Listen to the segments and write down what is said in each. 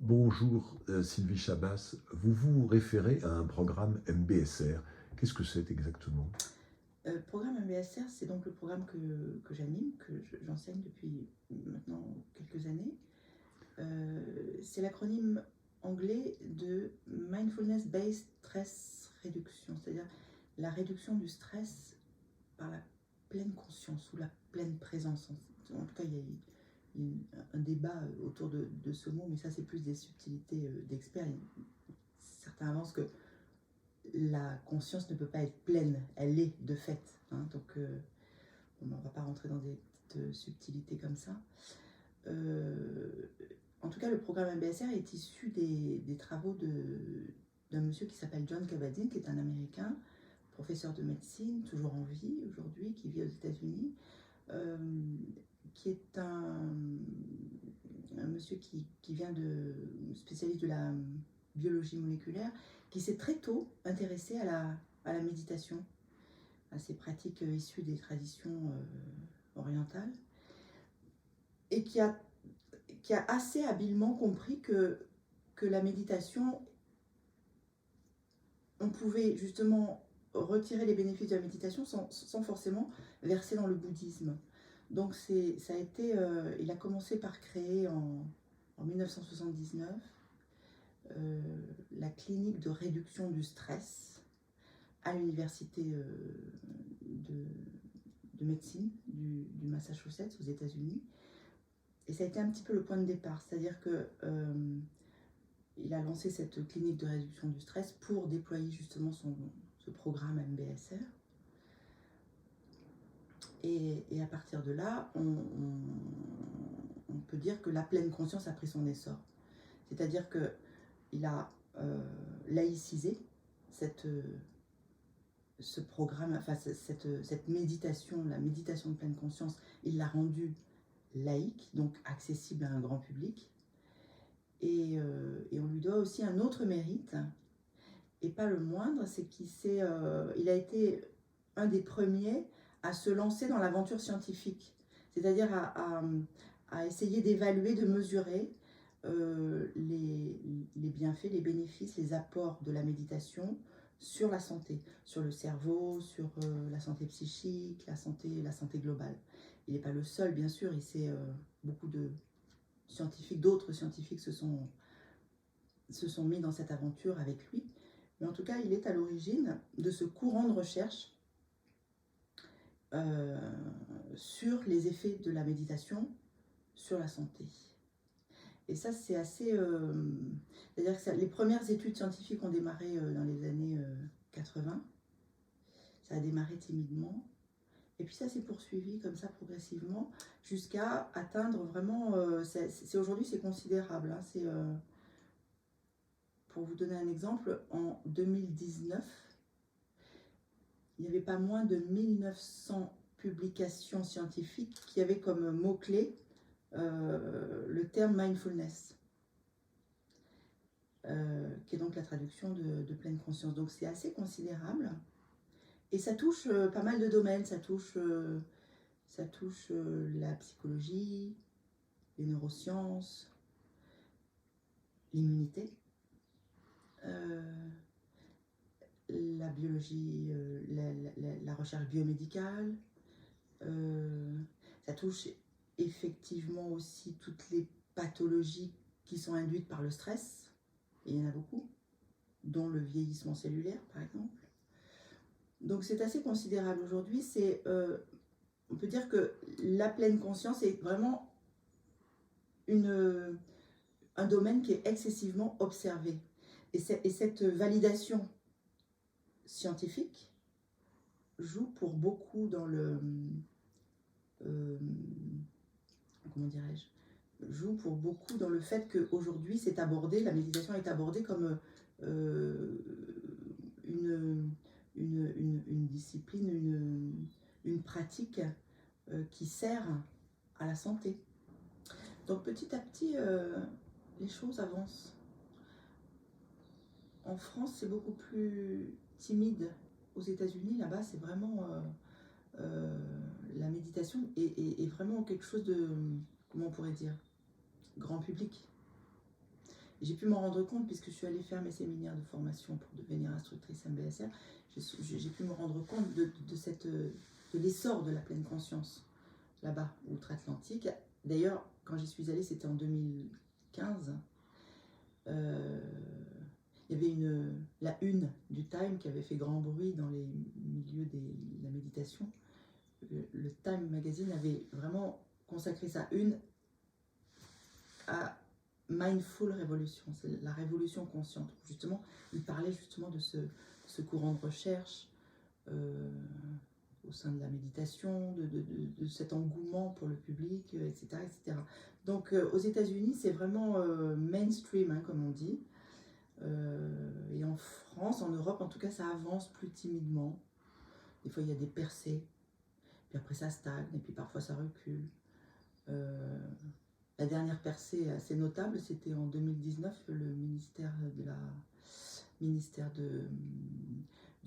Bonjour Sylvie Chabas, vous vous référez à un programme MBSR. Qu'est-ce que c'est exactement? Le programme MBSR, c'est donc le programme que j'anime, j'enseigne depuis maintenant quelques années. C'est l'acronyme anglais de Mindfulness Based Stress Reduction, c'est-à-dire la réduction du stress par la pleine conscience ou la pleine présence. En tout cas, il y a un débat autour de ce mot, mais ça, c'est plus des subtilités d'experts. Certains avancent que la conscience ne peut pas être pleine, elle est de fait. Donc, on ne va pas rentrer dans des petites subtilités comme ça. En tout cas, le programme MBSR est issu des travaux d'un monsieur qui s'appelle John Kabat-Zinn, qui est un Américain, professeur de médecine, toujours en vie aujourd'hui, qui vit aux États-Unis, qui est un monsieur qui vient de spécialiste de la biologie moléculaire, qui s'est très tôt intéressé à la méditation, à ces pratiques issues des traditions orientales, et qui a assez habilement compris que la méditation, on pouvait justement retirer les bénéfices de la méditation sans forcément verser dans le bouddhisme. Donc ça a été, il a commencé par créer en 1979 la clinique de réduction du stress à l'université de médecine du Massachusetts aux États-Unis. Et ça a été un petit peu le point de départ, c'est-à-dire que il a lancé cette clinique de réduction du stress pour déployer justement ce programme MBSR. Et à partir de là, on peut dire que la pleine conscience a pris son essor. C'est-à-dire qu'il a laïcisé ce programme, enfin cette méditation, la méditation de pleine conscience, il l'a rendue laïque, donc accessible à un grand public. Et on lui doit aussi un autre mérite, et pas le moindre, c'est qu'il a été un des premiers à se lancer dans l'aventure scientifique, c'est-à-dire à essayer d'évaluer, de mesurer les bienfaits, les bénéfices, les apports de la méditation sur la santé, sur le cerveau, sur la santé psychique, la santé globale. Il n'est pas le seul, bien sûr, beaucoup de scientifiques, d'autres scientifiques se sont mis dans cette aventure avec lui. Mais en tout cas, il est à l'origine de ce courant de recherche sur les effets de la méditation sur la santé. Et ça, c'est assez... c'est-à-dire que les premières études scientifiques ont démarré dans les années 80. Ça a démarré timidement. Et puis ça s'est poursuivi comme ça progressivement jusqu'à atteindre vraiment... aujourd'hui, c'est considérable. C'est... Pour vous donner un exemple, en 2019, il n'y avait pas moins de 1900 publications scientifiques qui avaient comme mot-clé le terme mindfulness, qui est donc la traduction de pleine conscience. Donc c'est assez considérable. Et ça touche pas mal de domaines. Ça touche la psychologie, les neurosciences, l'immunité, la biologie, la recherche biomédicale. Ça touche effectivement aussi toutes les pathologies qui sont induites par le stress, et il y en a beaucoup, dont le vieillissement cellulaire par exemple. Donc c'est assez considérable aujourd'hui. On peut dire que la pleine conscience est vraiment un domaine qui est excessivement observé. Et cette validation scientifique joue pour beaucoup dans le... comment dirais-je, joue pour beaucoup dans le fait qu'aujourd'hui c'est abordé, la méditation est abordée comme une discipline, une pratique qui sert à la santé. Donc petit à petit, les choses avancent. En France, c'est beaucoup plus timide. Aux États-Unis, là-bas, c'est vraiment la méditation est vraiment quelque chose de, comment on pourrait dire, grand public. J'ai pu m'en rendre compte, puisque je suis allée faire mes séminaires de formation pour devenir instructrice MBSR, j'ai pu me rendre compte de l'essor de la pleine conscience, là-bas, outre-Atlantique. D'ailleurs, quand j'y suis allée, c'était en 2015. Il y avait la une du Time qui avait fait grand bruit dans les milieux de la méditation. Le Time Magazine avait vraiment consacré sa une à Mindful Revolution, c'est la révolution consciente. Justement, il parlait justement de ce courant de recherche au sein de la méditation, de cet engouement pour le public, etc. etc. Donc aux États-Unis, c'est vraiment mainstream, hein, comme on dit. Et en France, en Europe, en tout cas, ça avance plus timidement. Des fois, il y a des percées, puis après ça stagne, et puis parfois ça recule. La dernière percée assez notable, c'était en 2019, le ministère de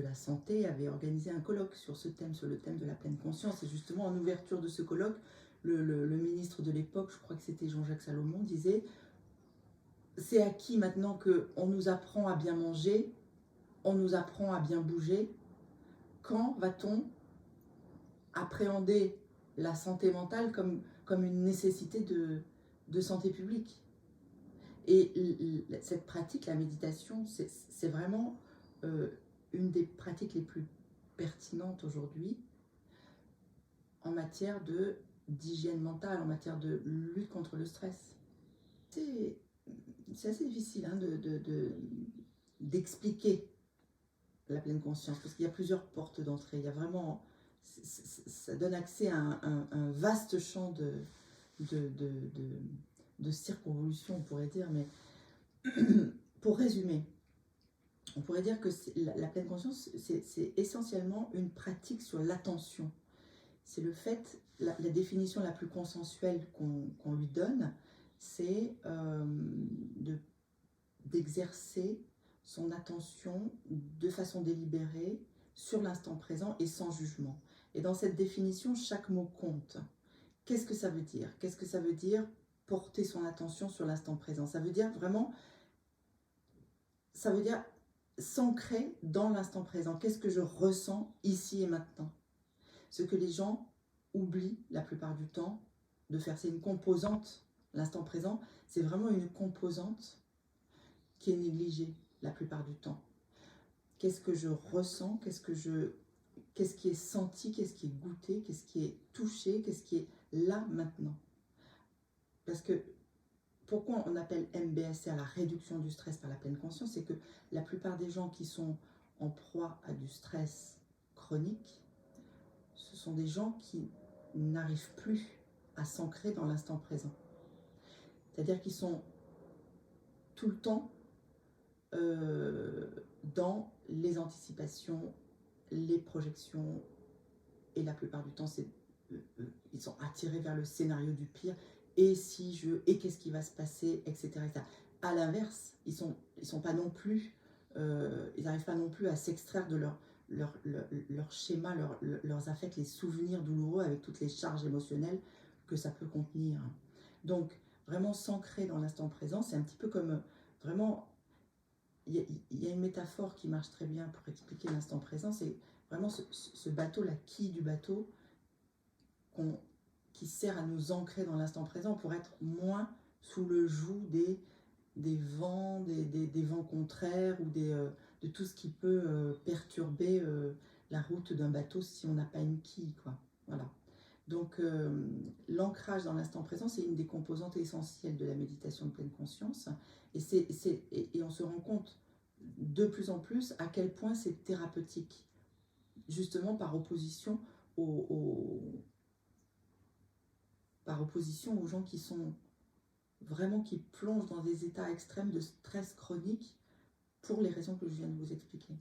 la Santé avait organisé un colloque sur ce thème, sur le thème de la pleine conscience. Et justement, en ouverture de ce colloque, le ministre de l'époque, je crois que c'était Jean-Jacques Salomon, disait « C'est acquis maintenant qu'on nous apprend à bien manger, on nous apprend à bien bouger. Quand va-t-on appréhender la santé mentale comme une nécessité de santé publique ?» Et cette pratique, la méditation, c'est vraiment une des pratiques les plus pertinentes aujourd'hui en matière d'hygiène mentale, en matière de lutte contre le stress. C'est assez difficile, hein, d'expliquer la pleine conscience, parce qu'il y a plusieurs portes d'entrée. Il y a vraiment, ça donne accès à un vaste champ de circonvolution, on pourrait dire. Mais pour résumer, on pourrait dire que la pleine conscience, c'est essentiellement une pratique sur l'attention. C'est le fait, la définition la plus consensuelle qu'on lui donne, c'est d'exercer son attention de façon délibérée sur l'instant présent et sans jugement. Et dans cette définition, chaque mot compte. Qu'est-ce que ça veut dire? Qu'est-ce que ça veut dire porter son attention sur l'instant présent? Ça veut dire vraiment, ça veut dire s'ancrer dans l'instant présent. Qu'est-ce que je ressens ici et maintenant? Ce que les gens oublient la plupart du temps de faire, c'est une composante. L'instant présent, c'est vraiment une composante qui est négligée la plupart du temps. Qu'est-ce que je ressens? Qu'est-ce qui est senti? Qu'est-ce qui est goûté? Qu'est-ce qui est touché? Qu'est-ce qui est là maintenant? Parce que pourquoi on appelle MBSR la réduction du stress par la pleine conscience? C'est que la plupart des gens qui sont en proie à du stress chronique, ce sont des gens qui n'arrivent plus à s'ancrer dans l'instant présent. C'est-à-dire qu'ils sont tout le temps dans les anticipations, les projections, et la plupart du temps, ils sont attirés vers le scénario du pire. Et si et qu'est-ce qui va se passer, etc. etc. À l'inverse, ils sont pas non plus, ils n'arrivent pas non plus à s'extraire de leur schéma, leurs affects, les souvenirs douloureux avec toutes les charges émotionnelles que ça peut contenir. Donc, vraiment s'ancrer dans l'instant présent, c'est un petit peu comme, vraiment, il y a une métaphore qui marche très bien pour expliquer l'instant présent, c'est vraiment ce bateau, la quille du bateau, qui sert à nous ancrer dans l'instant présent pour être moins sous le joug des vents, des vents contraires ou de tout ce qui peut perturber la route d'un bateau si on n'a pas une quille, quoi. Voilà. Donc l'ancrage dans l'instant présent, c'est une des composantes essentielles de la méditation de pleine conscience. Et on se rend compte de plus en plus à quel point c'est thérapeutique, justement par opposition aux gens qui sont vraiment, qui plongent dans des états extrêmes de stress chronique pour les raisons que je viens de vous expliquer.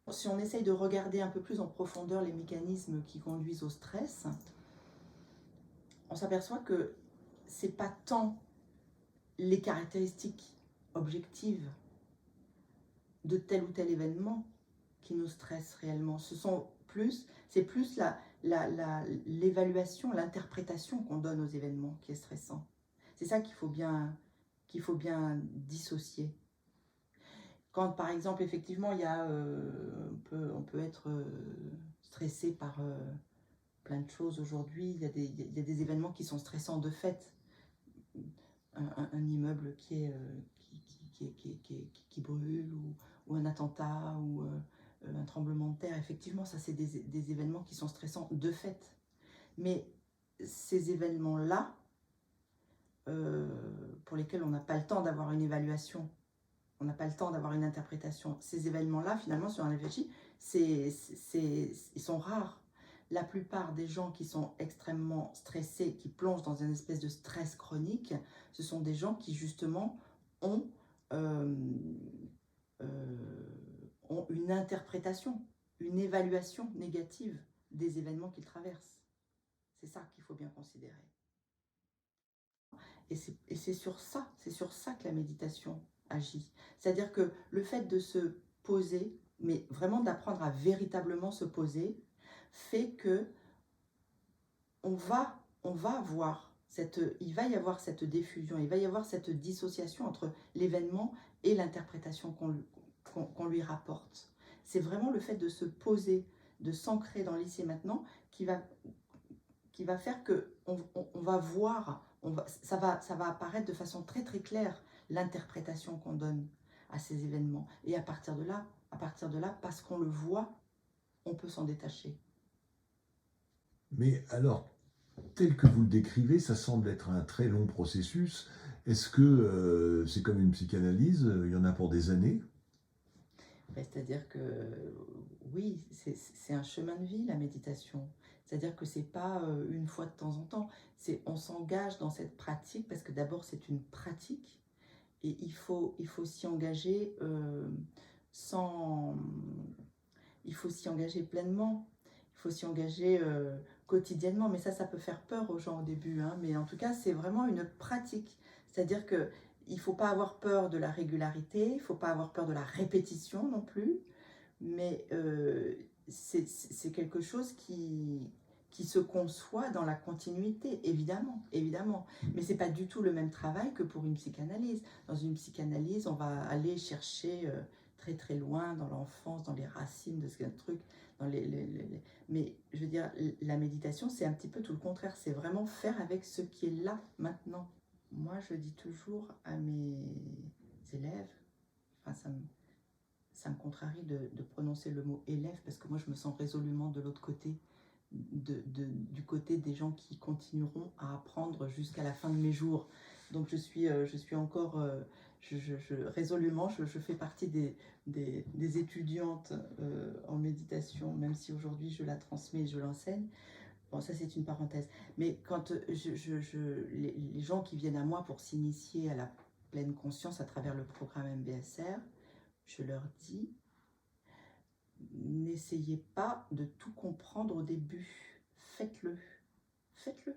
Si on essaye de regarder un peu plus en profondeur les mécanismes qui conduisent au stress, on s'aperçoit que c'est pas tant les caractéristiques objectives de tel ou tel événement qui nous stressent réellement. C'est plus l'évaluation, l'interprétation qu'on donne aux événements qui est stressant. C'est ça qu'il faut bien qu'il faut bien dissocier. Quand, par exemple, effectivement, il y a, on peut être stressé par plein de choses aujourd'hui. Il y a des événements qui sont stressants de fait. Un immeuble qui brûle, ou un attentat, ou un tremblement de terre. Effectivement, ça, c'est des événements qui sont stressants de fait. Mais ces événements-là, pour lesquels on n'a pas le temps d'avoir une évaluation, on n'a pas le temps d'avoir une interprétation, ces événements-là, finalement, sur un réfléchi, ils sont rares. La plupart des gens qui sont extrêmement stressés, qui plongent dans une espèce de stress chronique, ce sont des gens qui, justement, ont une interprétation, une évaluation négative des événements qu'ils traversent. C'est ça qu'il faut bien considérer. Et c'est sur ça que la méditation agit. C'est-à-dire que le fait de se poser, mais vraiment d'apprendre à véritablement se poser, fait que il va y avoir cette diffusion, il va y avoir cette dissociation entre l'événement et l'interprétation qu'on lui rapporte. C'est vraiment le fait de se poser, de s'ancrer dans l'ici et maintenant qui va faire que on va voir, ça va apparaître de façon très très claire l'interprétation qu'on donne à ces événements. Et à partir de là, parce qu'on le voit, on peut s'en détacher. Mais alors, tel que vous le décrivez, ça semble être un très long processus. Est-ce que c'est comme une psychanalyse, il y en a pour des années? C'est-à-dire que oui, c'est un chemin de vie, la méditation. C'est-à-dire que c'est pas une fois de temps en temps. On s'engage dans cette pratique parce que d'abord c'est une pratique et il faut s'y engager il faut s'y engager pleinement. Il faut s'y engager quotidiennement. Mais ça peut faire peur aux gens au début, hein. Mais en tout cas, c'est vraiment une pratique. C'est-à-dire que il ne faut pas avoir peur de la régularité, il ne faut pas avoir peur de la répétition non plus, mais c'est quelque chose qui se conçoit dans la continuité, évidemment, évidemment. Mais ce n'est pas du tout le même travail que pour une psychanalyse. Dans une psychanalyse, on va aller chercher très très loin dans l'enfance, dans les racines de ce truc. Mais je veux dire, la méditation, c'est un petit peu tout le contraire. C'est vraiment faire avec ce qui est là, maintenant. Moi, je dis toujours à mes élèves, enfin, ça me contrarie de prononcer le mot élève parce que moi, je me sens résolument de l'autre côté, du côté des gens qui continueront à apprendre jusqu'à la fin de mes jours. Donc, je suis encore, résolument, je fais partie des étudiantes en méditation, même si aujourd'hui je la transmets et je l'enseigne. Bon, ça c'est une parenthèse. Mais quand les gens qui viennent à moi pour s'initier à la pleine conscience à travers le programme MBSR, je leur dis, n'essayez pas de tout comprendre au début. Faites-le. Faites-le.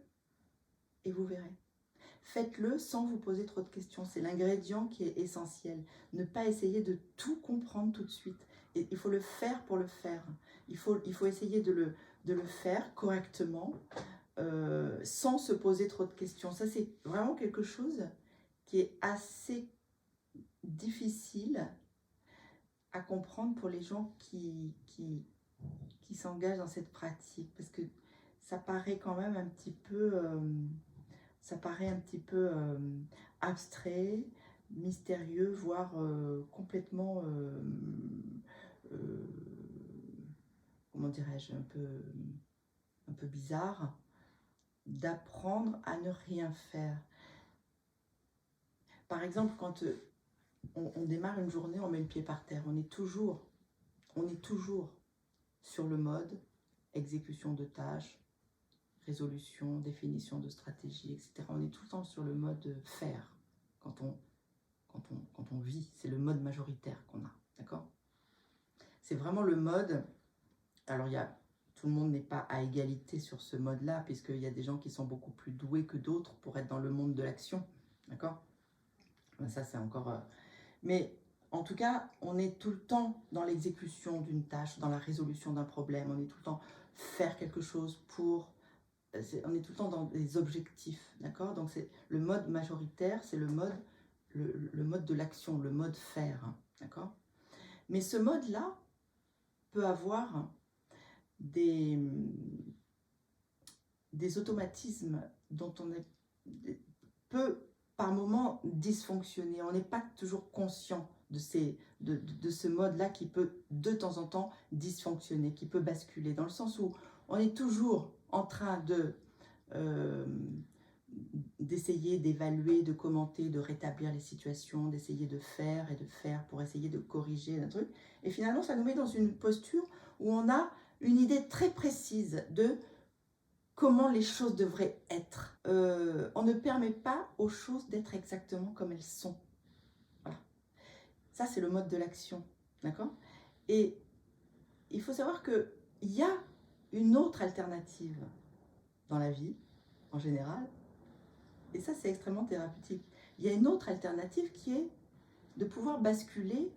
Et vous verrez. Faites-le sans vous poser trop de questions. C'est l'ingrédient qui est essentiel. Ne pas essayer de tout comprendre tout de suite. Et il faut le faire pour le faire. Il faut essayer de le faire correctement, sans se poser trop de questions. Ça, c'est vraiment quelque chose qui est assez difficile à comprendre pour les gens qui s'engagent dans cette pratique. Parce que ça paraît quand même un petit peu... abstrait, mystérieux, voire complètement, comment dirais-je, un peu bizarre, d'apprendre à ne rien faire. Par exemple, quand on démarre une journée, on met le pied par terre, on est toujours sur le mode exécution de tâches, résolution, définition de stratégie, etc. On est tout le temps sur le mode faire quand on vit. C'est le mode majoritaire qu'on a, d'accord? C'est vraiment le mode... Alors, tout le monde n'est pas à égalité sur ce mode-là, puisqu'il y a des gens qui sont beaucoup plus doués que d'autres pour être dans le monde de l'action, d'accord? Ça, c'est encore... Mais en tout cas, on est tout le temps dans l'exécution d'une tâche, dans la résolution d'un problème. On est tout le temps faire quelque chose pour... On est tout le temps dans des objectifs, d'accord? Donc, le mode majoritaire, c'est le mode le mode de l'action, le mode faire, hein, d'accord? Mais ce mode-là peut avoir des automatismes dont on peut par moment dysfonctionner. On n'est pas toujours conscient de ce mode-là qui peut de temps en temps dysfonctionner, qui peut basculer, dans le sens où on est toujours en train d'essayer d'évaluer, de commenter, de rétablir les situations, d'essayer de faire pour essayer de corriger un truc. Et finalement, ça nous met dans une posture où on a une idée très précise de comment les choses devraient être. On ne permet pas aux choses d'être exactement comme elles sont. Voilà. Ça, c'est le mode de l'action. D'accord? Et il faut savoir qu'il y a une autre alternative dans la vie, en général. Et ça, c'est extrêmement thérapeutique. Il y a une autre alternative qui est de pouvoir basculer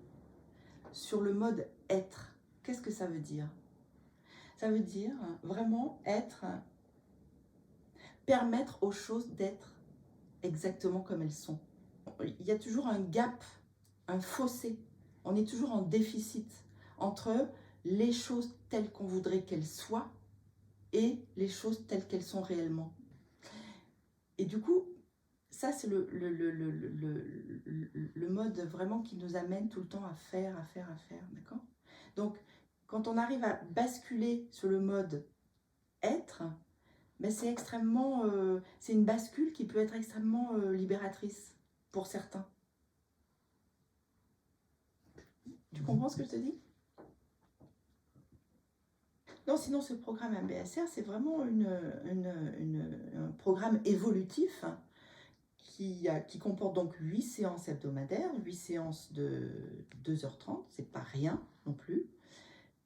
sur le mode être. Qu'est-ce que ça veut dire? Ça veut dire vraiment permettre aux choses d'être exactement comme elles sont. Il y a toujours un gap, un fossé. On est toujours en déficit entre les choses telles qu'on voudrait qu'elles soient et les choses telles qu'elles sont réellement. Et du coup, ça, c'est le mode vraiment qui nous amène tout le temps à faire, d'accord? Donc, quand on arrive à basculer sur le mode être, ben c'est extrêmement, c'est une bascule qui peut être extrêmement libératrice pour certains. Tu comprends ce que je te dis? Non, sinon ce programme MBSR, c'est vraiment un programme évolutif qui comporte donc 8 séances hebdomadaires, 8 séances de 2h30, c'est pas rien non plus,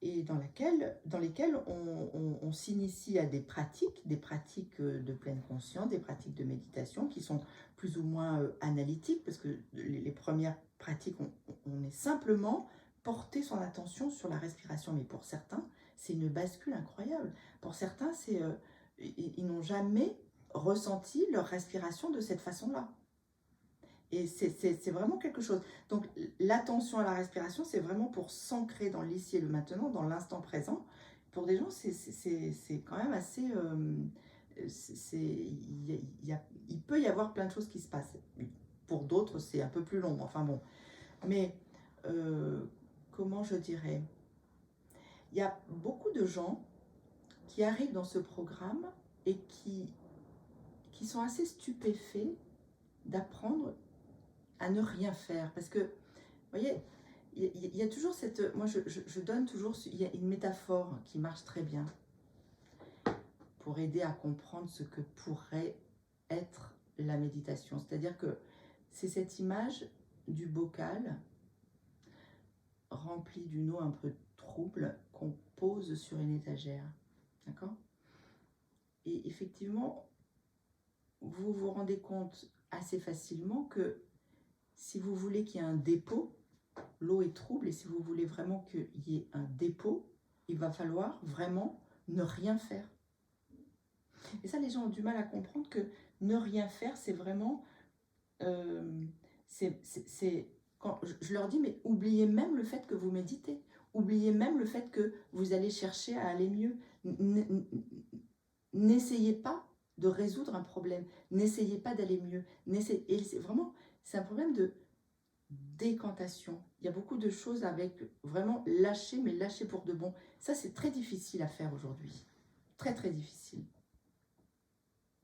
et dans lesquelles on s'initie à des pratiques de pleine conscience, des pratiques de méditation qui sont plus ou moins analytiques, parce que les premières pratiques, on est simplement porter son attention sur la respiration, mais pour certains, c'est une bascule incroyable. Pour certains, ils n'ont jamais ressenti leur respiration de cette façon-là. Et c'est vraiment quelque chose. Donc, l'attention à la respiration, c'est vraiment pour s'ancrer dans l'ici et le maintenant, dans l'instant présent. Pour des gens, c'est quand même assez... il peut y avoir plein de choses qui se passent. Pour d'autres, c'est un peu plus long. Enfin bon. Mais, comment je dirais? Il y a beaucoup de gens qui arrivent dans ce programme et qui sont assez stupéfaits d'apprendre à ne rien faire. Parce que, vous voyez, il y a toujours cette... Moi, je donne toujours... Il y a une métaphore qui marche très bien pour aider à comprendre ce que pourrait être la méditation. C'est-à-dire que c'est cette image du bocal rempli d'une eau un peu trouble qu'on pose sur une étagère. D'accord? Et effectivement, vous vous rendez compte assez facilement que si vous voulez qu'il y ait un dépôt, l'eau est trouble, et si vous voulez vraiment qu'il y ait un dépôt, il va falloir vraiment ne rien faire. Et ça, les gens ont du mal à comprendre que ne rien faire, c'est vraiment... quand je leur dis, mais oubliez même le fait que vous méditez. Oubliez même le fait que vous allez chercher à aller mieux. N'essayez pas de résoudre un problème. N'essayez pas d'aller mieux. Et c'est un problème de décantation. Il y a beaucoup de choses avec vraiment lâcher, mais lâcher pour de bon. Ça, c'est très difficile à faire aujourd'hui. Très, très difficile.